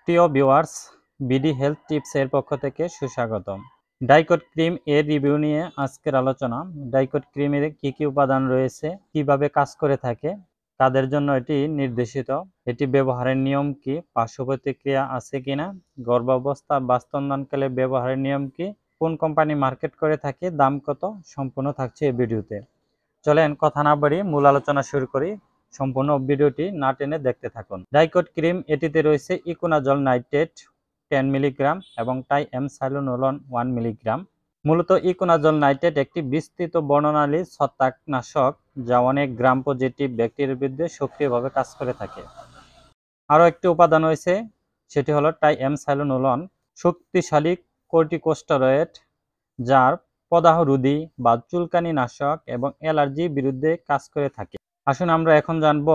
প্রিয় viewers, BD health tips এর পক্ষ থেকে সুস্বাগতম। ডাইকট ক্রিম এর রিভিউ নিয়ে আজকের আলোচনা। ডাইকট ক্রিমের কি কি উপাদান রয়েছে, কিভাবে কাজ করে থাকে, কাদের জন্য এটি নির্দেশিত, এটি ব্যবহারের নিয়ম কি, পার্শ্ব প্রতিক্রিয়া আছে কিনা, গর্ভাবস্থা বা স্তন্যদানকালে ব্যবহারের নিয়ম কি, কোন কোম্পানি মার্কেট করে থাকে, দাম কত, সম্পূর্ণ থাকছে এই ভিডিওতে। চলেন কথা না বাড়িয়ে মূল আলোচনা শুরু করি। সম্পূর্ণ ভিডিওটি না টেনে দেখতে থাকুন। ডাইকট ক্রিম এটিতে রয়েছে ইকোনাজল নাইট্রেট 10 মিলিগ্রাম এবং টাইএমসাইলোনোলন 1 মিলিগ্রাম। মূলত ইকোনাজল নাইট্রেট একটি বিস্তৃত বর্ণনালী ছত্রাকনাশক যা অনেক গ্রাম পজিটিভ ব্যাকটেরিয়ার বিরুদ্ধে সক্রিয়ভাবে কাজ করে থাকে। আরও একটি উপাদান রয়েছে, সেটি হলো টাইএমসাইলোনোলন, শক্তিশালী কর্টিকোস্টেরয়েড যার প্রদাহ রোধী বা চুলকানি নাশক এবং অ্যালার্জির বিরুদ্ধে কাজ করে থাকে। আসুন আমরা এখন জানব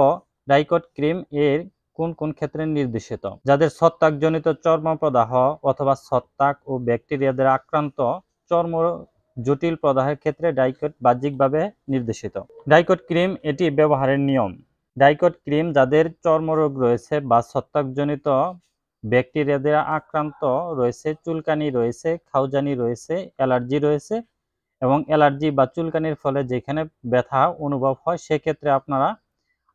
ডাইকট ক্রিম এর কোন কোন ক্ষেত্রে নির্দেশিত। যাদের ছত্রাকজনিত চর্মপ্রদাহ অথবা ছত্রাক ও ব্যাকটেরিয়া দ্বারা আক্রান্ত চর্ম জটিল প্রদাহের ক্ষেত্রে ডাইকট বাহ্যিকভাবে নির্দেশিত। ডাইকট ক্রিম এটি ব্যবহারের নিয়ম। ডাইকট ক্রিম যাদের চর্মরোগ রয়েছে বা ছত্রাকজনিত ব্যাকটেরিয়া দ্বারা আক্রান্ত রয়েছে, চুলকানি রয়েছে, খাওজানি রয়েছে, অ্যালার্জি রয়েছে এবং অ্যালার্জি বা চুলকানির ফলে যেখানে ব্যথা অনুভব হয় সেক্ষেত্রে আপনারা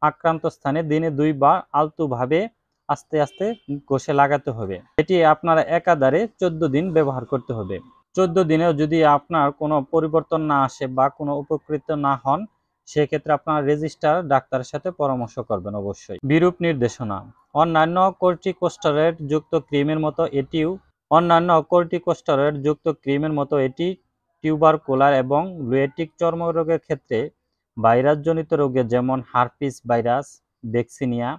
আক্রান্ত স্থানে দিনে 2 বার আলতোভাবে আস্তে আস্তে ঘষে লাগাতে হবে। এটি আপনারা একাধারে 14 দিন ব্যবহার করতে হবে। 14 দিনেও যদি আপনার কোনো পরিবর্তন না আসে বা কোনো উপকৃত না হন সেক্ষেত্রে আপনারা রেজিস্টার ডাক্তারের সাথে পরামর্শ করবেন অবশ্যই। বিরূপ নির্দেশনা। অন্যান্য কর্টিকোস্টেরয়েড যুক্ত ক্রিমের মতো এটি টিউবারকুলার এবং লুয়েটিক চর্মরোগের ক্ষেত্রে ভাইরাসজনিত রোগে যেমন হার্পিস ভাইরাস, ভ্যাকসিনিয়া,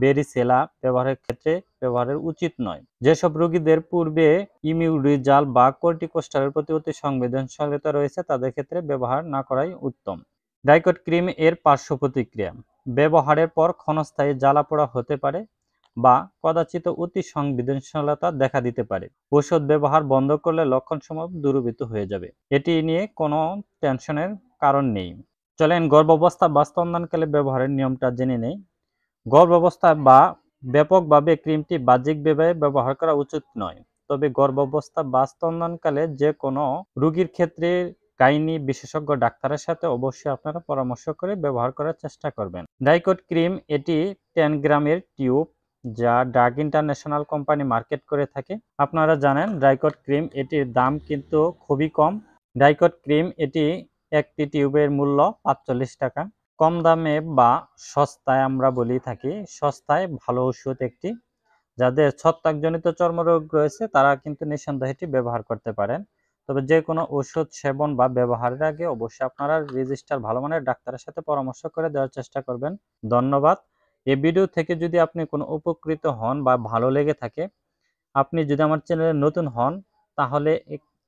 বেরিসেলা ব্যবহারের উচিত নয়। যেসব রোগীদের পূর্বে ইমিউরিজাল বা কর্টিকোস্টেরয়েডের প্রতি অতি সংবেদনশীলতা রয়েছে তাদের ক্ষেত্রে ব্যবহার না করাই উত্তম। ডাইকট ক্রিম এর পার্শ্ব প্রতিক্রিয়া। ব্যবহারের পর ক্ষণস্থায়ী জ্বালাপোড়া হতে পারে বা কদাচিৎ অতি সংবেদনশীলতা দেখা দিতে পারে। ঔষধ ব্যবহার বন্ধ করলে লক্ষণসমূহ দূরীভূত হয়ে যাবে। এটি নিয়ে কোনো টেনশনের কারণ নেই। চলেন গর্ভাবস্থা বা স্তন্যদানকালে ব্যবহারের নিয়মটা জেনে নেই। গর্ভাবস্থা বা ব্যাপকভাবে ক্রিমটি বাহ্যিকভাবে ব্যবহার করা উচিত নয়, তবে গর্ভাবস্থা বা স্তন্যদানকালে যে কোনো রোগীর ক্ষেত্রে গাইনি বিশেষজ্ঞ ডাক্তারের সাথে অবশ্যই আপনারা পরামর্শ করে ব্যবহার করার চেষ্টা করবেন। ডাইকট ক্রিম এটি 10 গ্রামের টিউব যা ড্রাগ ইন্টারন্যাশনাল কোম্পানি মার্কেট করে থাকে। আপনারা জানেন ডাইকট ক্রিম এটির দাম কিন্তু খুবই কম। ডাইকট ক্রিম এটি একটি টিউবের মূল্য 45 টাকা। কম দামে বা সস্তায়, আমরা বলি থাকি সস্তায় ভালো ওষুধ একটি। যাদের ছত্রাকজনিত চর্মরোগ রয়েছে তারা কিন্তু নিঃসন্দেহে এটি ব্যবহার করতে পারেন। তবে যে কোনো ওষুধ সেবন বা ব্যবহারের আগে অবশ্যই আপনারা রেজিস্টার ভালো মানের ডাক্তারের সাথে পরামর্শ করে দেওয়ার চেষ্টা করবেন। ধন্যবাদ। এই ভিডিও থেকে যদি আপনি কোনো উপকৃত হন বা ভালো লেগে থাকে, আপনি যদি আমার চ্যানেলে নতুন হন তাহলে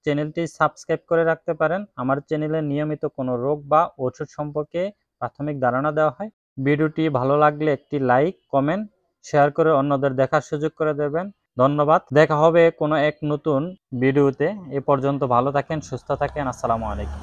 চ্যানেলটি সাবস্ক্রাইব করে রাখতে পারেন। আমার চ্যানেলে নিয়মিত কোনো রোগ বা ওষুধ সম্পর্কে প্রাথমিক ধারণা দেওয়া হয়। ভিডিওটি ভালো লাগলে একটি লাইক, কমেন্ট, শেয়ার করে অন্যদের দেখার সুযোগ করে দেবেন। ধন্যবাদ। দেখা হবে কোনো এক নতুন ভিডিওতে। এ পর্যন্ত ভালো থাকেন, সুস্থ থাকেন। আসসালামু আলাইকুম।